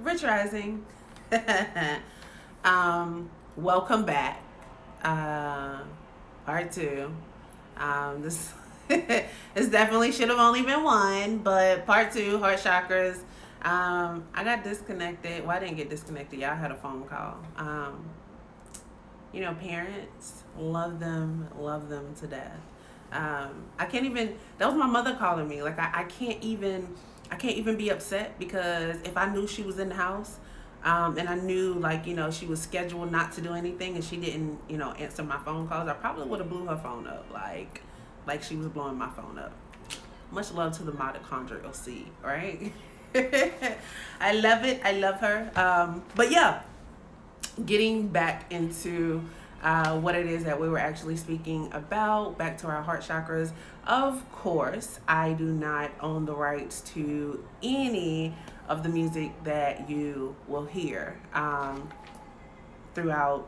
Rich Rising. Welcome back. Uh, Part two. This this definitely should have only been one, but part two, heart chakras. I got disconnected. Well, I didn't get disconnected. Y'all had a phone call. Parents love them to death. I can't even. That was my mother calling me. Like I can't even. I can't even be upset because if I knew she was in the house, and I knew she was scheduled not to do anything and she didn't answer my phone calls, I probably would have blew her phone up like she was blowing my phone up. Much love to the mitochondrial seed, right? I love it. I love her. But yeah, getting back into what it is that we were actually speaking about, back to our heart chakras. Of course, I do not own the rights to any of the music that you will hear throughout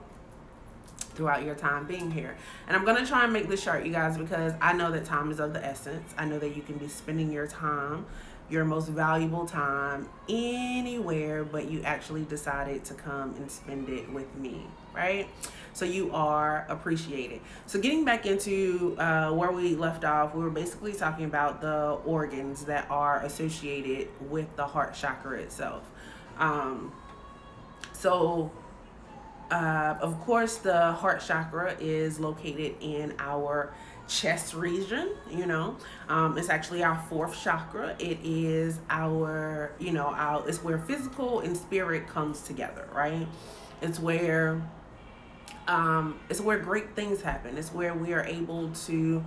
your time being here. And I'm going to try and make this short, you guys, because I know that time is of the essence. I know that you can be spending your time, your most valuable time, anywhere, but you actually decided to come and spend it with me, right? So you are appreciated. So getting back into where we left off, we were basically talking about the organs that are associated with the heart chakra itself. Of course, the heart chakra is located in our chest region. It's actually our fourth chakra. It is it's where physical and spirit comes together, right? It's where great things happen. It's where we are able to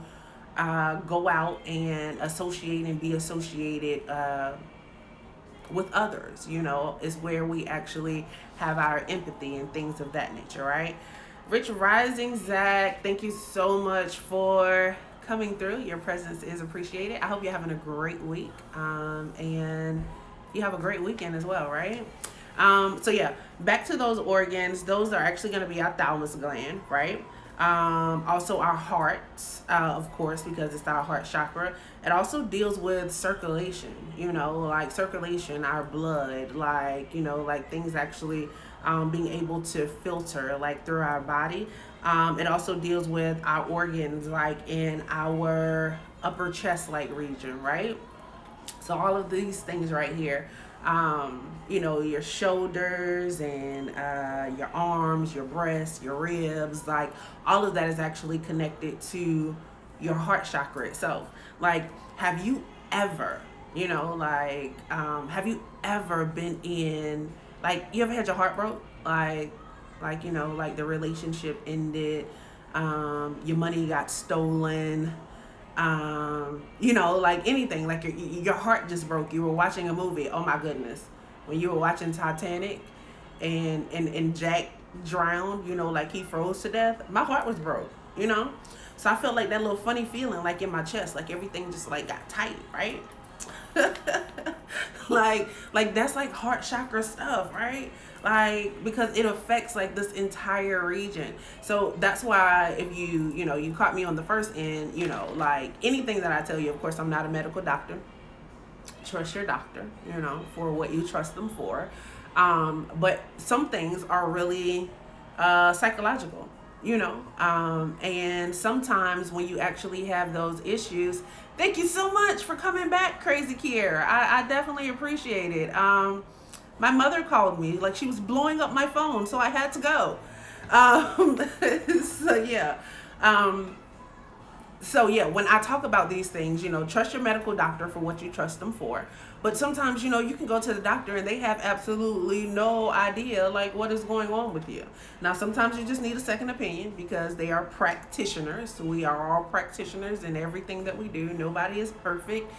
go out and associate and be associated with others. Is where we actually have our empathy and things of that nature, right? Rich Rising, Zach, thank you so much for coming through. Your presence is appreciated. I hope you're having a great week, and you have a great weekend as well, right? Back to those organs. Those are actually going to be our thymus gland, right? Also our hearts, of course, because it's our heart chakra. It also deals with circulation, like circulation, our blood, like things actually being able to filter through our body. It also deals with our organs, like in our upper chest region, right? So all of these things right here, your shoulders and your arms, your breasts, your ribs, all of that is actually connected to your heart chakra itself. Have you ever, have you ever been in, you ever had your heart broke? The relationship ended, your money got stolen, anything, your heart just broke. You were watching a movie. Oh my goodness. When you were watching Titanic and Jack drowned, he froze to death, my heart was broke, So I felt that little funny feeling in my chest, everything just got tight, right? That's heart chakra stuff, right? Because it affects this entire region. So that's why if you caught me on the first end, anything that I tell you, of course, I'm not a medical doctor. Trust your doctor, for what you trust them for. But some things are really psychological, and sometimes when you actually have those issues, thank you so much for coming back, Crazy Kier. I definitely appreciate it. My mother called me, she was blowing up my phone, so I had to go. When I talk about these things, trust your medical doctor for what you trust them for. But sometimes, you can go to the doctor and they have absolutely no idea, what is going on with you. Now, sometimes you just need a second opinion because they are practitioners. We are all practitioners in everything that we do. Nobody is perfect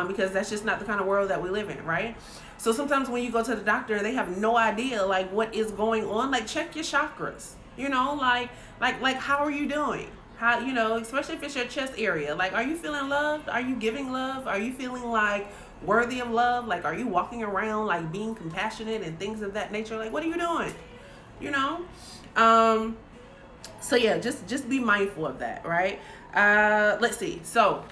because that's just not the kind of world that we live in, right? So sometimes when you go to the doctor, they have no idea, what is going on. Check your chakras, how are you doing? How, especially if it's your chest area, are you feeling loved? Are you giving love? Are you feeling worthy of love? Are you walking around being compassionate and things of that nature? What are you doing? Just be mindful of that, right? Let's see. So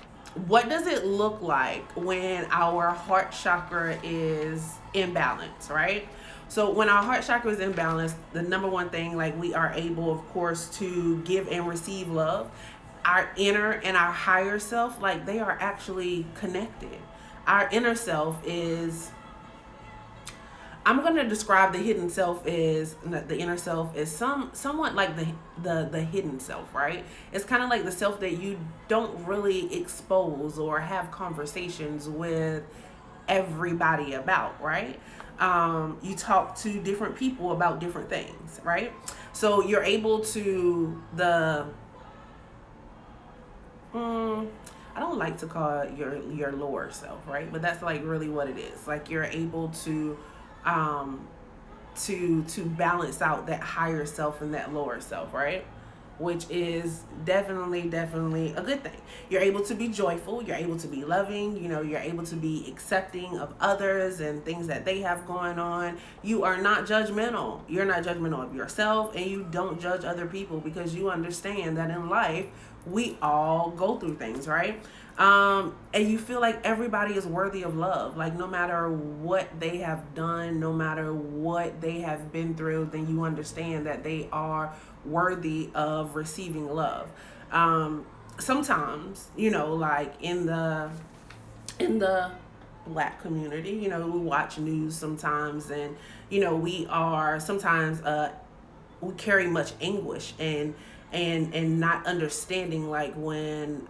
what does it look like when our heart chakra is imbalanced, right? So when our heart chakra is imbalanced, the number one thing, like, we are able, of course, to give and receive love. Our inner and our higher self, like, they are actually connected. Our inner self is, I'm going to describe the hidden self is, the inner self is somewhat like the hidden self, right? It's kind of like the self that you don't really expose or have conversations with everybody about, right? You talk to different people about different things, right? So you're able to I don't like to call it your lower self, right? But that's like really what it is. Like, you're able to um to balance out that higher self and that lower self, right? Which is definitely a good thing. You're able to be joyful, you're able to be loving, you're able to be accepting of others and things that they have going on. You are not judgmental. You're not judgmental of yourself, and you don't judge other people, because you understand that in life we all go through things, right? And you feel like everybody is worthy of love. Like, no matter what they have done, no matter what they have been through, then you understand that they are worthy of receiving love. Sometimes, like in the Black community, we watch news sometimes, and we are sometimes we carry much anguish and not understanding, like, when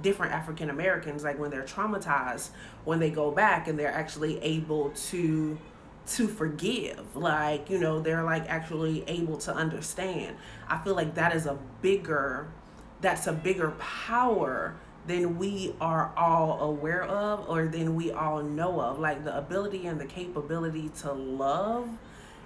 different African Americans, like, when they're traumatized, when they go back and they're actually able to forgive, like, they're like actually able to understand. I feel like that's a bigger power than we are all aware of, or than we all know of. Like, the ability and the capability to love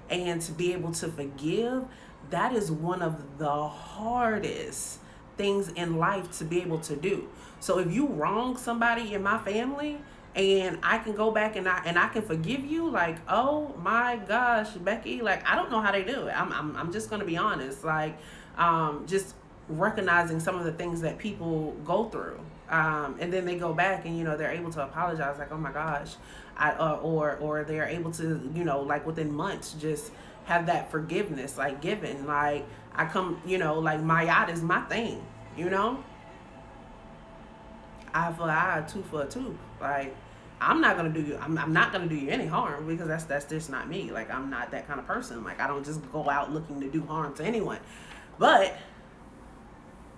and to be able to forgive, that is one of the hardest things in life to be able to do. So if you wrong somebody in my family, and I can go back and I can forgive you, like, oh my gosh, Becky, like, I don't know how they do it. I'm just gonna be honest, like, just recognizing some of the things that people go through, and then they go back and they're able to apologize, like, oh my gosh, or they're able to like within months just have that forgiveness, like, given, like, I come, like, my yacht is my thing, eye for eye, tooth for a tooth. Like, I'm not gonna do you. I'm not gonna do you any harm, because that's just not me. Like, I'm not that kind of person. Like, I don't just go out looking to do harm to anyone. But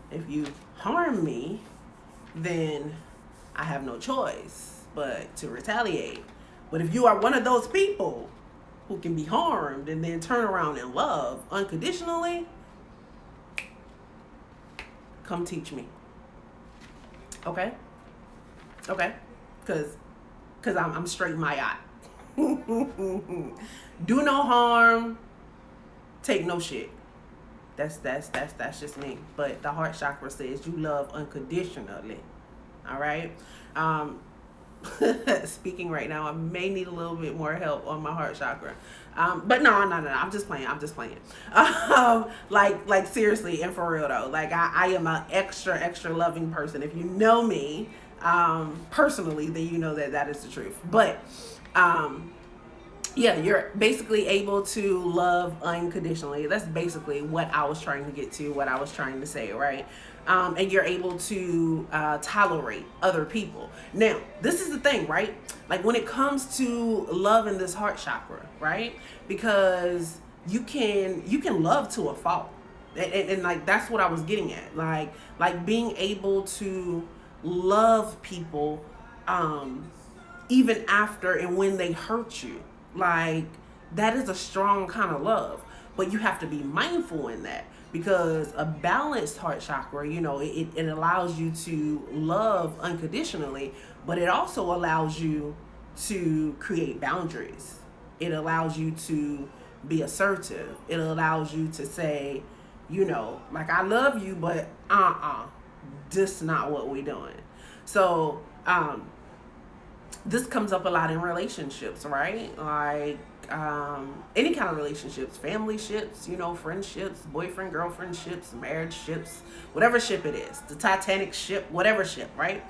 if you harm me, then I have no choice but to retaliate. But if you are one of those people who can be harmed and then turn around and love unconditionally, come teach me. Okay? Because I'm straight my eye. Do no harm, take no shit. That's just me. But the heart chakra says you love unconditionally. All right? Speaking right now, I may need a little bit more help on my heart chakra. But no, I'm just playing. Like seriously and for real though. Like, I am an extra loving person. If you know me personally, then you know that is the truth. But yeah, you're basically able to love unconditionally. That's basically what I was trying to get to, what I was trying to say, right? And you're able to tolerate other people. Now, this is the thing, right? Like, when it comes to love in this heart chakra, right? Because you can love to a fault. And like, that's what I was getting at. Like being able to love people even after and when they hurt you. Like, that is a strong kind of love. But you have to be mindful in that, because a balanced heart chakra, it allows you to love unconditionally, but it also allows you to create boundaries. It allows you to be assertive. It allows you to say, like, I love you, but this not what we doing. So this comes up a lot in relationships, right? Like, any kind of relationships, family ships, friendships, boyfriend, girlfriend ships, marriage ships, whatever ship it is, the Titanic ship, whatever ship, right?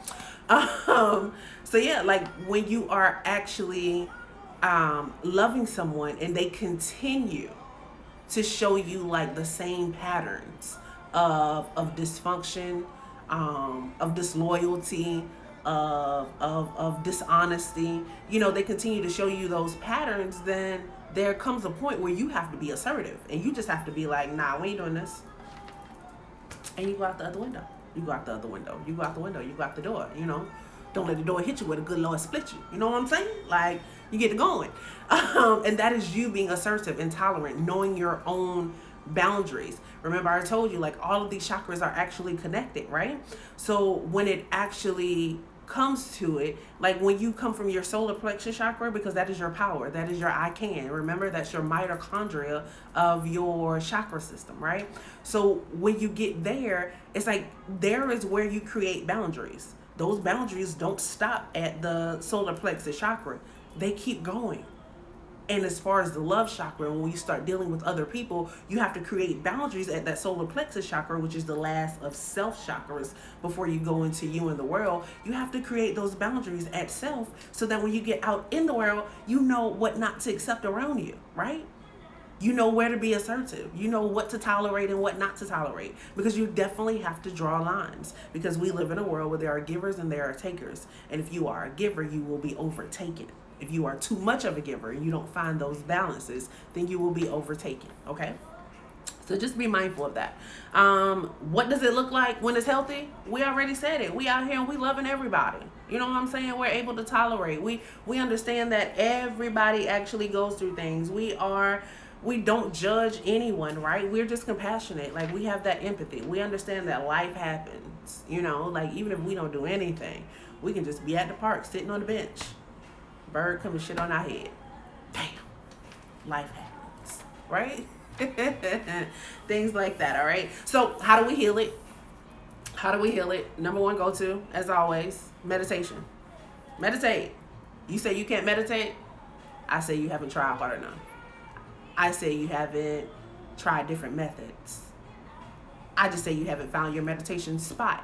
So yeah, like when you are actually loving someone and they continue to show you like the same patterns of dysfunction, of disloyalty, of dishonesty, they continue to show you those patterns, then there comes a point where you have to be assertive and you just have to be like, nah, we ain't doing this. And you go out the other window. You go out the other window. You go out the window. You go out the door, Don't let the door hit you where the good Lord split you. You know what I'm saying? Like, you get to going. And that is you being assertive and tolerant, knowing your own boundaries. Remember, I told you, like, all of these chakras are actually connected, right? So when it actually comes to it, like when you come from your solar plexus chakra, because that is your power, that is your I can. Remember, that's your mitochondria of your chakra system, right? So when you get there, it's like there is where you create boundaries. Those boundaries don't stop at the solar plexus chakra. They keep going. And as far as the love chakra, when you start dealing with other people, you have to create boundaries at that solar plexus chakra, which is the last of self chakras before you go into you in the world. You have to create those boundaries at self so that when you get out in the world, you know what not to accept around you, right? You know where to be assertive. You know what to tolerate and what not to tolerate, because you definitely have to draw lines, because we live in a world where there are givers and there are takers. And if you are a giver, you will be overtaken. If you are too much of a giver and you don't find those balances, then you will be overtaken, okay? So just be mindful of that. What does it look like when it's healthy? We already said it. We out here and we loving everybody. You know what I'm saying? We're able to tolerate. We understand that everybody actually goes through things. We don't judge anyone, right? We're just compassionate. Like, we have that empathy. We understand that life happens, like even if we don't do anything, we can just be at the park sitting on the bench. Bird come and shit on our head. Damn. Life happens, right? Things like that, all right? So how do we heal it? Number one go-to, as always, meditation. Meditate. You say you can't meditate? I say you haven't tried hard enough. I say you haven't tried different methods. I just say you haven't found your meditation spot.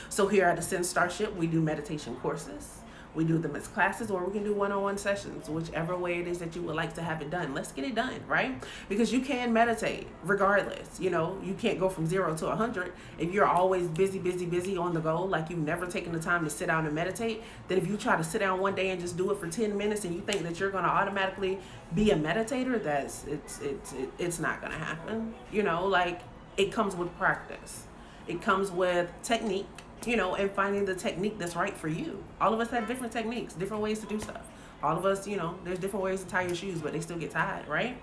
So here at the Sin Starship, we do meditation courses. We do them as classes, or we can do one-on-one sessions, whichever way it is that you would like to have it done. Let's get it done, right? Because you can meditate regardless. You can't go from 0 to 100. If you're always busy on the go, like you've never taken the time to sit down and meditate, then if you try to sit down one day and just do it for 10 minutes and you think that you're going to automatically be a meditator, it's not going to happen. Like, it comes with practice. It comes with technique. And finding the technique that's right for you. All of us have different techniques, different ways to do stuff. All of us, there's different ways to tie your shoes, but they still get tied, right?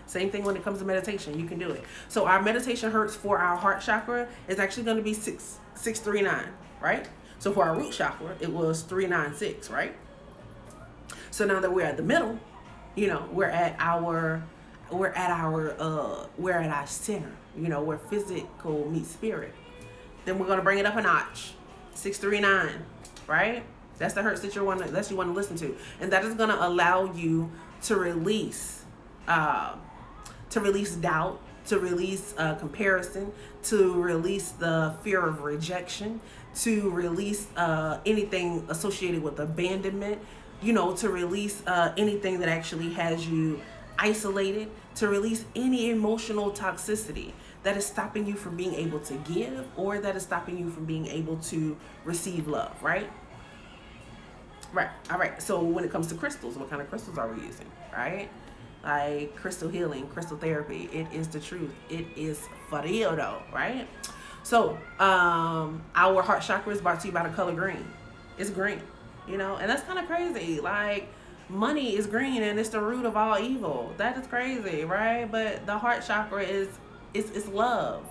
Same thing when it comes to meditation. You can do it. So our meditation hertz for our heart chakra is actually going to be 639, right? So for our root chakra, it was 396, right? So now that we're at the middle, we're at our center, where physical meets spirit. Then we're going to bring it up a notch. 639, right? That's the hertz that you want to listen to. And that is going to allow you to release doubt, to release comparison, to release the fear of rejection, to release anything associated with abandonment, to release anything that actually has you isolated, to release any emotional toxicity that is stopping you from being able to give, or that is stopping you from being able to receive love, right? Right. All right. So when it comes to crystals, what kind of crystals are we using, right? Like crystal healing, crystal therapy. It is the truth. It is for real though, right? So our heart chakra is brought to you by the color green. It's green, and that's kind of crazy. Like, money is green and it's the root of all evil. That is crazy, right? But the heart chakra is love.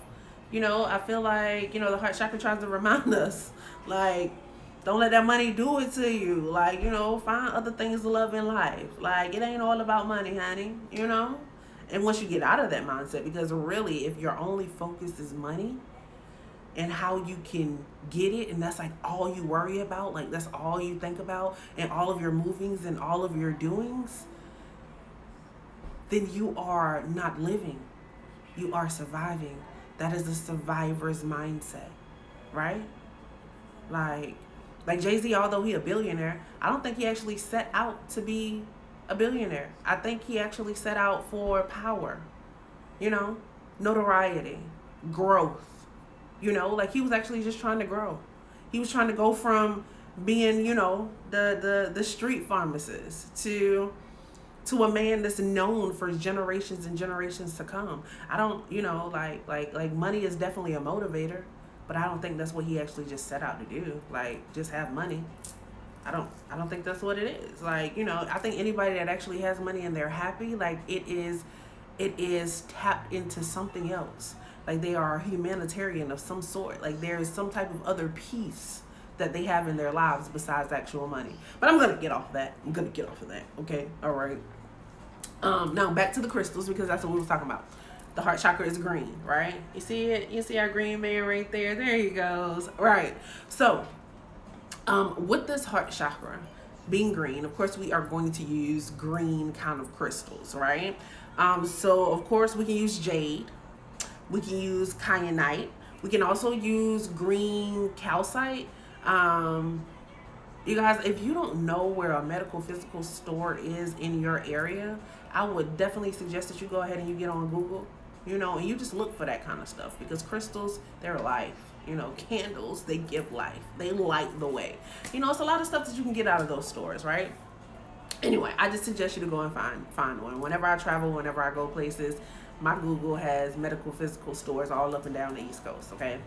I feel like, the heart chakra tries to remind us, like, don't let that money do it to you. Like, find other things to love in life. Like, it ain't all about money, honey, And once you get out of that mindset, because really, if your only focus is money and how you can get it, and that's like all you worry about, like that's all you think about, and all of your movings and all of your doings, then you are not living. You are surviving. That is a survivor's mindset, right? Like, like Jay-Z, although he a billionaire, I don't think he actually set out to be a billionaire. I think he actually set out for power, you know, notoriety, growth. Like he was actually just trying to grow. He was trying to go from being, the street pharmacist to a man that's known for generations and generations to come. I don't, like money is definitely a motivator, but I don't think that's what he actually just set out to do. Like, just have money. I don't think that's what it is. Like, I think anybody that actually has money and they're happy, like it is tapped into something else. Like they are humanitarian of some sort. Like there is some type of other peace that they have in their lives besides actual money. But I'm gonna get off of that. Okay. All right. Now back to the crystals, because that's what we were talking about. The heart chakra is green, right? You see it? You see our green man right there? There he goes. Right. So, with this heart chakra being green, of course, we are going to use green kind of crystals, right? So of course we can use jade. We can use kyanite. We can also use green calcite. You guys, if you don't know where a medical physical store is in your area, I would definitely suggest that you go ahead and you get on Google, and you just look for that kind of stuff, because crystals, they're life. Candles, they give life. They light the way. It's a lot of stuff that you can get out of those stores, right? Anyway, I just suggest you to go and find one. Whenever I travel, whenever I go places, my Google has medical physical stores all up and down the East Coast, okay?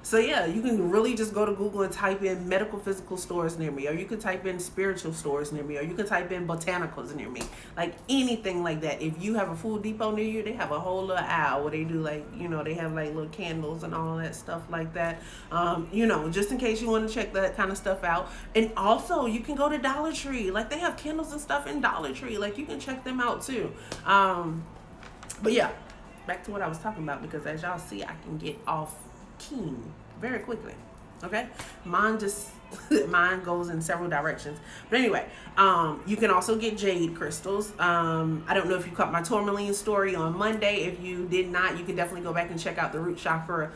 So yeah, you can really just go to Google and type in medical physical stores near me, or you can type in spiritual stores near me, or you can type in botanicals near me, like anything like that. If you have a Food Depot near you, they have a whole little aisle where they do they have like little candles and all that stuff like that. Just in case you want to check that kind of stuff out. And also you can go to Dollar Tree, like they have candles and stuff in Dollar Tree, like you can check them out too. But yeah, back to what I was talking about, because as y'all see, I can get off keen very quickly. Okay, mine goes in several directions. But anyway, you can also get jade crystals. I don't know if you caught my tourmaline story on Monday. If you did not, you can definitely go back and check out the root chakra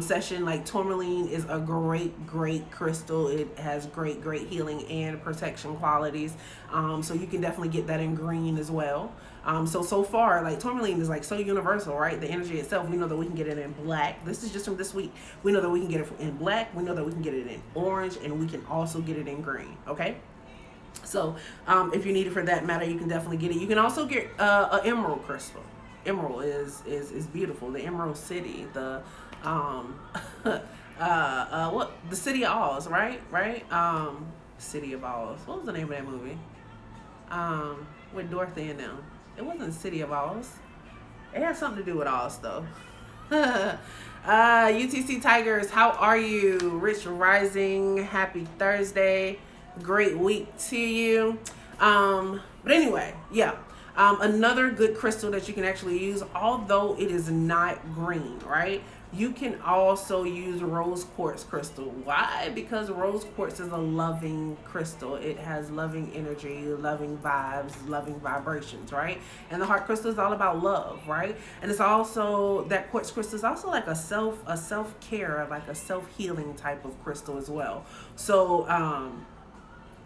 session. Like, tourmaline is a great crystal. It has great healing and protection qualities. So you can definitely get that in green as well. So far, like, tourmaline is like so universal, right? The energy itself, we know that we can get it in black. This is just from this week. We know that we can get it in black. We know that we can get it in orange, and we can also get it in green. Okay. So, if you need it for that matter, you can definitely get it. You can also get an emerald crystal. Emerald is beautiful. The Emerald City, the the City of Oz, right? City of Oz. What was the name of that movie? With Dorothy and them. It wasn't City of Oz. It had something to do with Oz, though. UTC Tigers, how are you? Rich Rising, happy Thursday. Great week to you. But anyway, yeah. Another good crystal that you can actually use, although it is not green, right? You can also use rose quartz crystal. Why? Because rose quartz is a loving crystal. It has loving energy, loving vibes, loving vibrations, right? And the heart crystal is all about love, right? And it's also, that quartz crystal is also like a self-care, like a self-healing type of crystal as well. So,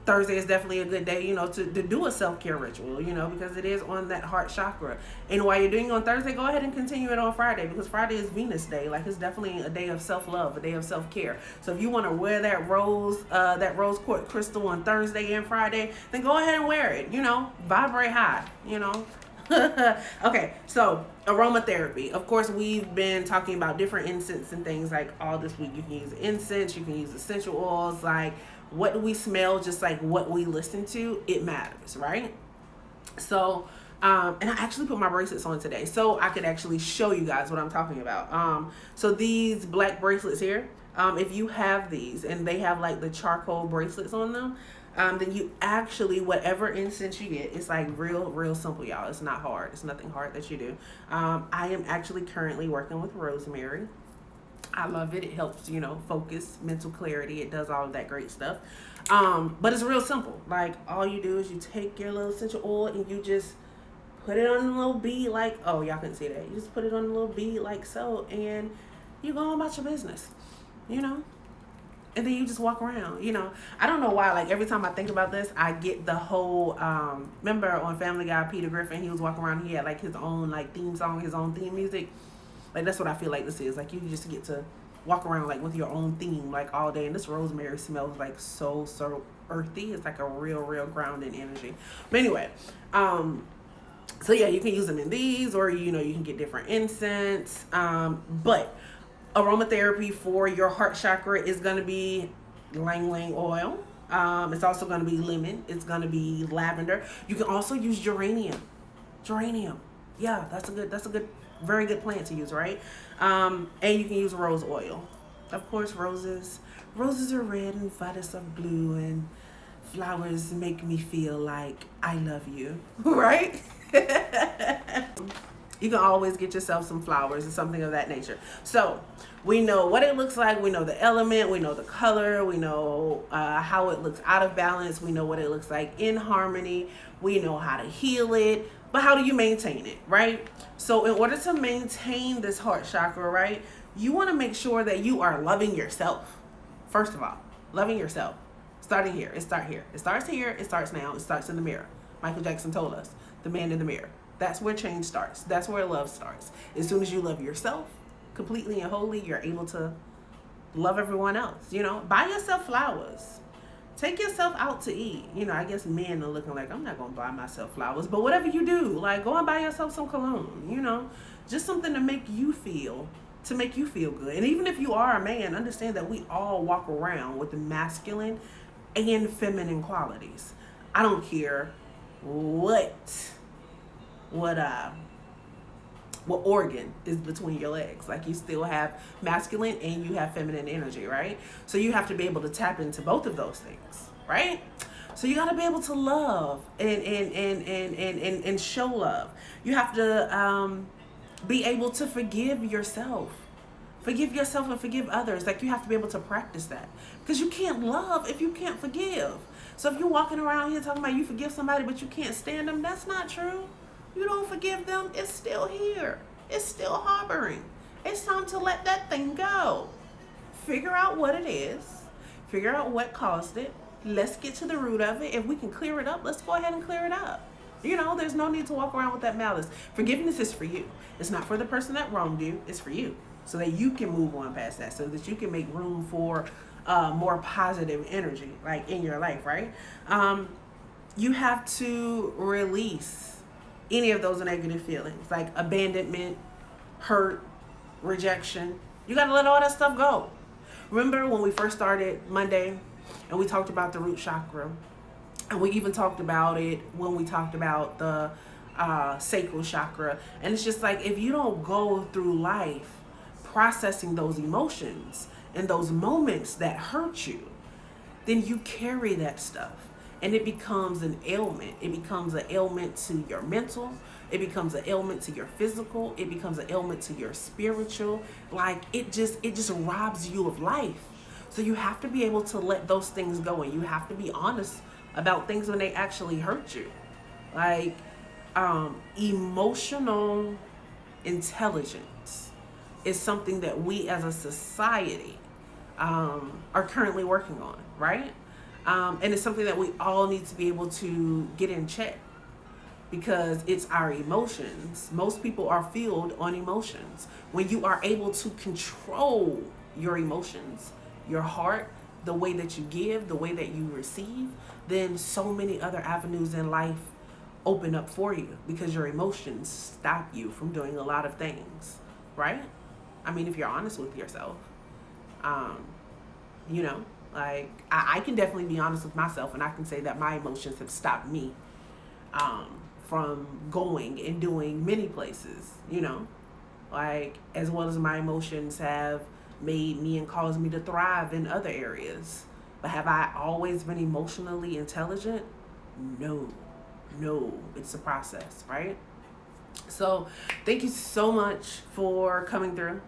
Thursday is definitely a good day, to do a self-care ritual, because it is on that heart chakra. And while you're doing it on Thursday, go ahead and continue it on Friday, because Friday is Venus Day. Like, it's definitely a day of self-love, a day of self-care. So if you want to wear that rose quartz crystal on Thursday and Friday, then go ahead and wear it, vibrate high, Okay, so aromatherapy. Of course, we've been talking about different incense and things like all this week. You can use incense, you can use essential oils, like, what do we smell, just like what we listen to, it matters, right? So, and I actually put my bracelets on today, so I could actually show you guys what I'm talking about. So these black bracelets here, if you have these and they have like the charcoal bracelets on them, then you actually, whatever incense you get, it's like real simple, y'all. It's not hard. It's nothing hard that you do. I am actually currently working with rosemary. I love it. It helps, focus, mental clarity. It does all of that great stuff. But it's real simple. Like, all you do is you take your little essential oil and you just put it on a little bead like, oh, y'all couldn't see that. You just put it on a little bead like so, and you go on about your business, you know? And then you just walk around, you know? I don't know why, like, every time I think about this, I get the whole, remember on Family Guy, Peter Griffin, he was walking around, he had, like, his own, like, theme song, his own theme music. Like, that's what I feel like this is. Like, you just get to walk around, like, with your own theme, like, all day. And this rosemary smells, like, so earthy. It's, like, a real grounding energy. But anyway, so yeah, you can use them in these, or, you know, you can get different incense. But aromatherapy for your heart chakra is going to be ylang ylang oil. It's also going to be lemon. It's going to be lavender. You can also use geranium. Yeah, that's a good, very good plant to use, right? And you can use rose oil. Of course, roses are red and violets are blue, and flowers make me feel like I love you, right? You can always get yourself some flowers and something of that nature. So we know what it looks like. We know the element. We know the color. We know how it looks out of balance. We know what it looks like in harmony. We know how to heal it. But how do you maintain it, right? So in order to maintain this heart chakra, right, you want to make sure that you are loving yourself. First of all, loving yourself. Starting here. It starts here. It starts here. It starts now. It starts in the mirror. Michael Jackson told us, the man in the mirror. That's where change starts. That's where love starts. As soon as you love yourself completely and wholly, you're able to love everyone else. You know, buy yourself flowers. Take yourself out to eat. You know, I guess men are looking like, I'm not going to buy myself flowers. But whatever you do, like, go and buy yourself some cologne, you know. Just something to make you feel good. And even if you are a man, understand that we all walk around with the masculine and feminine qualities. I don't care what organ is between your legs. Like, you still have masculine and you have feminine energy, right? So you have to be able to tap into both of those things, right? So you got to be able to love and show love. You have to be able to forgive yourself and forgive others. Like, you have to be able to practice that, because you can't love if you can't forgive. So if you're walking around here talking about you forgive somebody but you can't stand them, that's not true. You don't forgive them, it's still here. It's still harboring. It's time to let that thing go. Figure out what it is. Figure out what caused it. Let's get to the root of it. If we can clear it up, let's go ahead and clear it up. You know, there's no need to walk around with that malice. Forgiveness is for you. It's not for the person that wronged you. It's for you. So that you can move on past that. So that you can make room for more positive energy, like, in your life, right? You have to release any of those negative feelings, like abandonment, hurt, rejection. You got to let all that stuff go. Remember when we first started Monday and we talked about the root chakra, and we even talked about it when we talked about the sacral chakra. And it's just like, if you don't go through life processing those emotions and those moments that hurt you, then you carry that stuff. And it becomes an ailment. It becomes an ailment to your mental. It becomes an ailment to your physical. It becomes an ailment to your spiritual. Like, it just robs you of life. So you have to be able to let those things go, and you have to be honest about things when they actually hurt you. Like, emotional intelligence is something that we as a society are currently working on, right? And it's something that we all need to be able to get in check, because it's our emotions. Most people are fueled on emotions. When you are able to control your emotions, your heart, the way that you give, the way that you receive, then so many other avenues in life open up for you, because your emotions stop you from doing a lot of things, right? I mean, if you're honest with yourself, you know, like, I can definitely be honest with myself, and I can say that my emotions have stopped me from going and doing many places, you know, like, as well as my emotions have made me and caused me to thrive in other areas. But have I always been emotionally intelligent? No, it's a process, right? So thank you so much for coming through.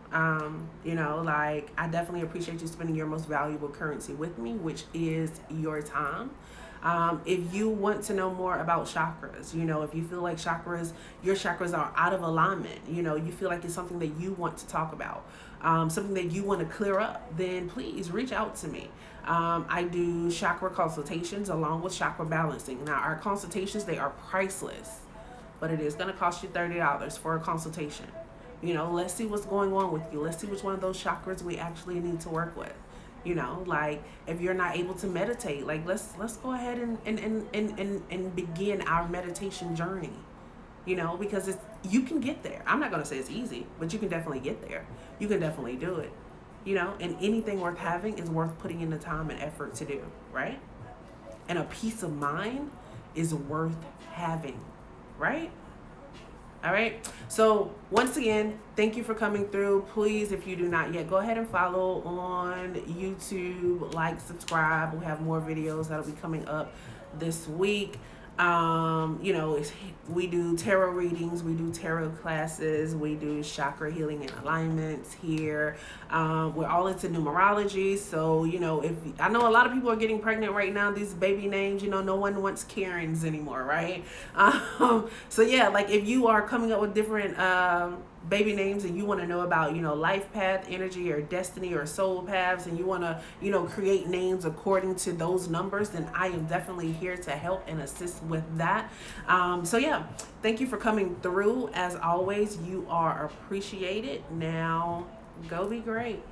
You know, like, I definitely appreciate you spending your most valuable currency with me, which is your time. If you want to know more about chakras, if you feel like your chakras are out of alignment, you feel like it's something that you want to talk about, something that you want to clear up, then please reach out to me. I do chakra consultations along with chakra balancing. Now, our consultations, they are priceless, but it is going to cost you $30 for a consultation. Let's see what's going on with you. Let's see which one of those chakras we actually need to work with. Like if you're not able to meditate, like let's go ahead and begin our meditation journey. Because you can get there. I'm not going to say it's easy, but you can definitely get there. You can definitely do it. And anything worth having is worth putting in the time and effort to do, right? And a peace of mind is worth having, right? All right. So once again, thank you for coming through. Please, if you do not yet, go ahead and follow on YouTube, like, subscribe. We'll have more videos that'll be coming up this week. We do tarot readings, we do tarot classes, we do chakra healing and alignments here. We're all into numerology. So, if I know a lot of people are getting pregnant right now, these baby names, no one wants Karens anymore, right? So yeah, like if you are coming up with different baby names and you want to know about life path energy or destiny or soul paths, and you want to create names according to those numbers, then I am definitely here to help and assist with that. So yeah, thank you for coming through. As always, you are appreciated. Now go be great.